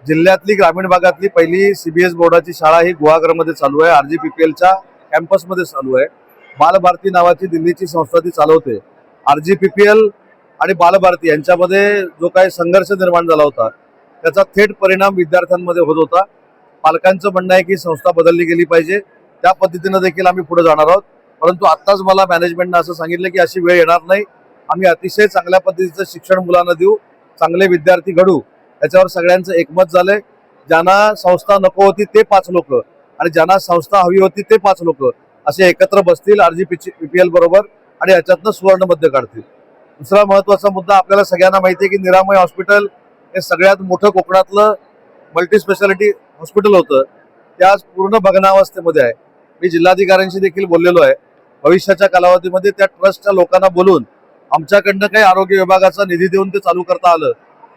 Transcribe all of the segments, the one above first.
जिल्ह्यातली ग्रामीण भागातली पहिली CBS बोर्डाची शाळा ही गुहागरमध्ये चालू आहे। RGPPLच्या कॅम्पसमध्ये चालू आहे। बालभारती नावाची दिल्लीची संस्था ती चालवते। RGPPL आणि बालभारती यांच्यामध्ये जो काही संघर्ष निर्माण झाला होता त्याचा थेट परिणाम विद्यार्थ्यांमध्ये होत होता। पालकांचं म्हणणं आहे की संस्था बदलली गेली पाहिजे, त्या पद्धतीने देखील आम्ही पुढे जाणार आहोत। परंतु आत्ताच मला मॅनेजमेंटने असं सांगितलं की अशी वेळ येणार नाही, आम्ही अतिशय चांगल्या पद्धतीचं शिक्षण मुलांना देऊ, चांगले विद्यार्थी घडू। त्याच्यावर सगळ्यांचं एकमत झालंय। ज्यांना संस्था नको होती ते 5 लोक आणि ज्यांना संस्था हवी होती ते 5 लोक असे एकत्र बसतील RGPPL बरोबर आणि याच्यातनं सुवर्णमध्य काढतील। दुसरा महत्त्वाचा मुद्दा, आपल्याला सगळ्यांना माहिती आहे की निरामय हॉस्पिटल हे सगळ्यात मोठं कोकणातलं मल्टी स्पेशालिटी हॉस्पिटल होतं, ते आज पूर्ण भग्नावस्थेमध्ये आहे। मी जिल्हाधिकाऱ्यांशी देखील बोललेलो आहे। भविष्याच्या कालावधीमध्ये त्या ट्रस्टच्या लोकांना बोलून आमच्याकडनं काही आरोग्य विभागाचा निधी देऊन ते चालू करता आलं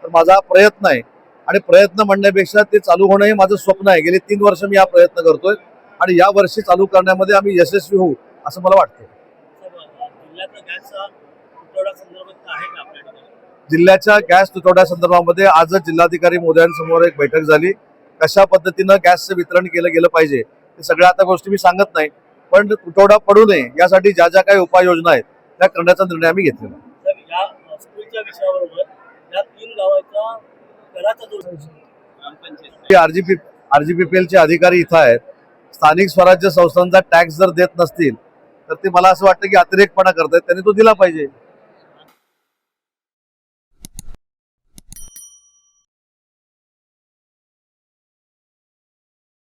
तर माझा हा प्रयत्न आहे। आणि प्रयत्न म्हणण्यापेक्षा ते चालू होणं हे माझं स्वप्न आहे। गेले 3 वर्ष मी हा प्रयत्न करतोय आणि या वर्षी चालू करण्यामध्ये आम्ही यशस्वी होऊ असं मला वाटतं। जिल्ह्याच्या गॅस तुटवड्या संदर्भामध्ये आजच जिल्हाधिकारी महोदयांसमोर एक बैठक झाली। कशा पद्धतीनं गॅसचं वितरण केलं गेलं पाहिजे हे सगळ्या आता गोष्टी मी सांगत नाही, पण तुटवडा पडू नये यासाठी ज्या ज्या काही उपाययोजना आहेत त्या करण्याचा निर्णय आम्ही घेतलेला आहे। RGPPLचे अधिकारी इथं आहेत। स्थानिक स्वराज्य संस्थांचा टॅक्स जर देत नसतील तर ते मला असं वाटतं की अतिरेकपणा करतायत, त्यांनी तो दिला पाहिजे।